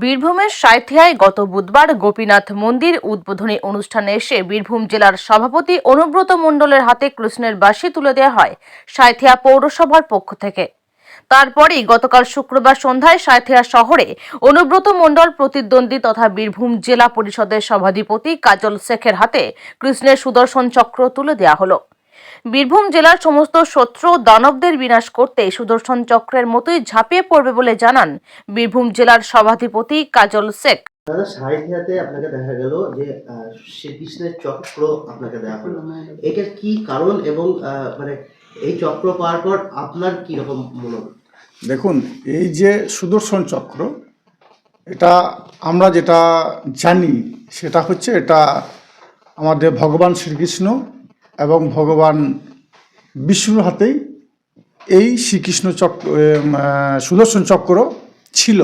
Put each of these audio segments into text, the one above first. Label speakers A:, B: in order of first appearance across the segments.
A: বীরভূমের সাঁইথিয়ায় গত বুধবার গোপীনাথ মন্দির উদ্বোধনী অনুষ্ঠানে এসে বীরভূম জেলার সভাপতি অনুব্রত মণ্ডলের হাতে কৃষ্ণের বাঁশি তুলে দেওয়া হয় সাঁইথিয়া পৌরসভার পক্ষ থেকে। তারপরেই গতকাল শুক্রবার সন্ধ্যায় সাঁইথিয়া শহরে অনুব্রত মণ্ডল প্রতিদ্বন্দ্বী তথা বীরভূম জেলা পরিষদের সভাধিপতি কাজল শেখের হাতে কৃষ্ণের সুদর্শন চক্র তুলে দেওয়া হলো। বীরভূম জেলার সমস্ত শত্রু দানবদের বিনাশ করতে সুদর্শন চক্রের মতোই ঝাঁপিয়ে পড়বে বলে জানান বীরভূম জেলার সভাধিপতি কাজল শেখ।
B: সাঁইথিয়াতে আপনাকে দেখা গেল যে শ্রীকৃষ্ণের চক্র আপনাকে দেওয়া হলো, এটার কি কারণ এবং মানে এই চক্র পাওয়ার পর আপনার কি রকম মনোভাব?
C: দেখুন, এই যে সুদর্শন চক্র, এটা আমরা যেটা জানি সেটা হচ্ছে এটা আমাদের ভগবান শ্রীকৃষ্ণ এবং ভগবান বিষ্ণুর হাতেই এই শ্রীকৃষ্ণ চক্র সুদর্শন চক্র ছিল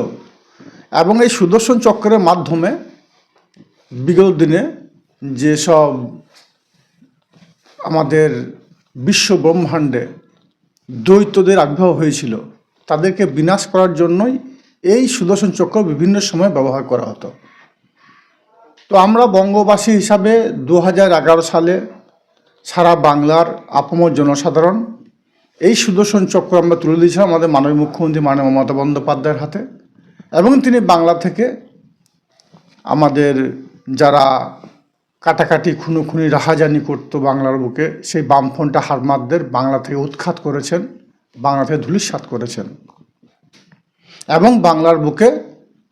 C: এবং এই সুদর্শন চক্রের মাধ্যমে বিগত দিনে যেসব আমাদের বিশ্ব ব্রহ্মাণ্ডে দৈত্যদের আবির্ভাব হয়েছিল তাদেরকে বিনাশ করার জন্যই এই সুদর্শন চক্র বিভিন্ন সময় ব্যবহার করা হতো। তো আমরা বঙ্গবাসী হিসাবে 2011 সালে সারা বাংলার আপামর জনসাধারণ এই সুদর্শন চক্র আমরা তুলে দিয়েছিলাম আমাদের মাননীয় মুখ্যমন্ত্রী মাননীয় মমতা বন্দ্যোপাধ্যায়ের হাতে, এবং তিনি বাংলা থেকে আমাদের যারা কাটাকাটি খুনোখুনি রাহাজানি করতো বাংলার বুকে, সেই বামফ্রন্ট হারমাদদের বাংলা থেকে উৎখাত করেছেন, বাংলা থেকে ধূলিসাৎ করেছেন এবং বাংলার বুকে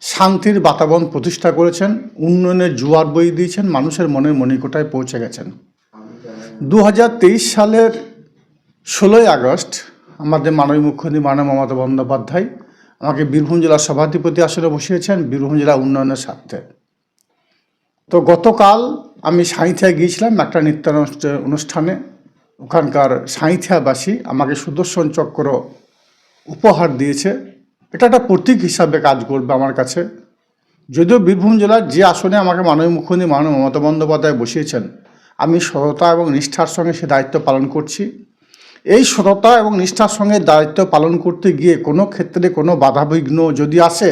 C: শান্তির বাতাবরণ প্রতিষ্ঠা করেছেন, উন্নয়নের জোয়ার বয়ে দিয়েছেন, মানুষের মনের মণিকোটায় পৌঁছে গেছেন। 2023 সালের 16ই আগস্ট আমাদের মাননীয় মুখ্যমন্ত্রী মাননীয় মমতা বন্দ্যোপাধ্যায় আমাকে বীরভূম জেলার সভাধিপতি আসনে বসিয়েছেন বীরভূম জেলা উন্নয়নের স্বার্থে। তো গতকাল আমি সাঁইথিয়া গিয়েছিলাম একটা নৃত্যানুষ্ঠান অনুষ্ঠানে। ওখানকার সাঁইথিয়াবাসী আমাকে সুদর্শন চক্র উপহার দিয়েছে। এটা একটা প্রতীক হিসাবে কাজ করবে আমার কাছে। যদিও বীরভূম জেলার যে আসনে আমাকে মাননীয় মুখ্যমন্ত্রী মাননীয় মমতা বন্দ্যোপাধ্যায় বসিয়েছেন, আমি সততা এবং নিষ্ঠার সঙ্গে সে দায়িত্ব পালন করছি। এই সততা এবং নিষ্ঠার সঙ্গে দায়িত্ব পালন করতে গিয়ে কোনো ক্ষেত্রে কোনো বাধাবিঘ্ন যদি আসে,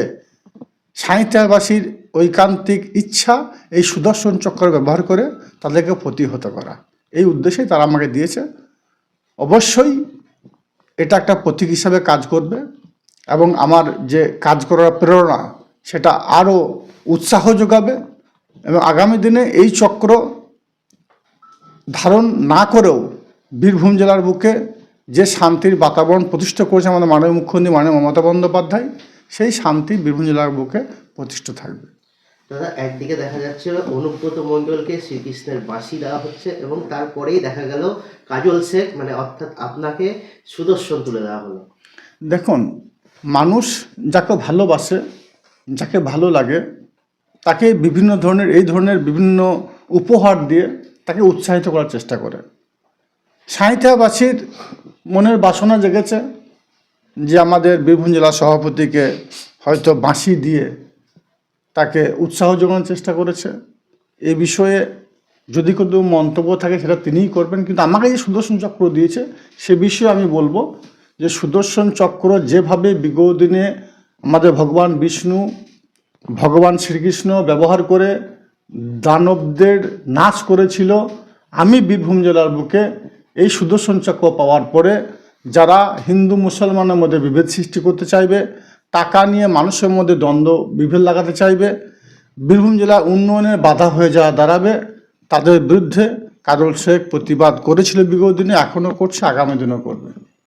C: সাঁইথিয়াবাসীর ঐকান্তিক ইচ্ছা এই সুদর্শন চক্র ব্যবহার করে তাদেরকে প্রতিহত করা, এই উদ্দেশ্যেই তারা আমাকে দিয়েছে। অবশ্যই এটা একটা প্রতীক হিসাবে কাজ করবে এবং আমার যে কাজ করার প্রেরণা সেটা আরও উৎসাহ যোগাবে এবং আগামী দিনে এই চক্র ধারণ না করেও বীরভূম জেলার বুকে যে শান্তির বাতাবরণ প্রতিষ্ঠা করেছে আমাদের মাননীয় মুখ্যমন্ত্রী মাননীয় মমতা বন্দ্যোপাধ্যায়, সেই শান্তি বীরভূম জেলার বুকে প্রতিষ্ঠিত থাকবে।
B: দাদা, একদিকে দেখা যাচ্ছে অনুব্রত মণ্ডলকে শ্রীকৃষ্ণের বাঁশি দেওয়া হচ্ছে এবং তারপরেই দেখা গেল কাজল শেখ মানে অর্থাৎ আপনাকে সুদর্শন তুলে দেওয়া হলো।
C: দেখুন, মানুষ যাকে ভালোবাসে, যাকে ভালো লাগে, তাকে বিভিন্ন ধরনের এই ধরনের বিভিন্ন উপহার দিয়ে তাকে উৎসাহিত করার চেষ্টা করে। সাঁইথিয়াবাসীর মনের বাসনা জেগেছে যে আমাদের বীরভূম জেলা সভাপতিকে হয়তো বাঁশি দিয়ে তাকে উৎসাহ যোগানোর চেষ্টা করেছে। এই বিষয়ে যদি কোনো মন্তব্য থাকে সেটা তিনিই করবেন, কিন্তু আমাকে যে সুদর্শন চক্র দিয়েছে সে বিষয়ে আমি বলবো যে সুদর্শন চক্র যেভাবে বিগত দিনে আমাদের ভগবান বিষ্ণু ভগবান শ্রীকৃষ্ণ ব্যবহার করে দানবদের নাশ করেছিল, আমি বীরভূম জেলার বুকে এই সুদর্শন চক্র পাওয়ার পরে যারা হিন্দু মুসলমানের মধ্যে বিভেদ সৃষ্টি করতে চাইবে, টাকা নিয়ে মানুষের মধ্যে দ্বন্দ্ব বিভেদ লাগাতে চাইবে, বীরভূম জেলা উন্নয়নের বাধা হয়ে যাওয়া দাঁড়াবে, তাদের বিরুদ্ধে কাজল শেখ প্রতিবাদ করেছিল বিগত দিনে, এখনও করছে, আগামী দিনও করবে।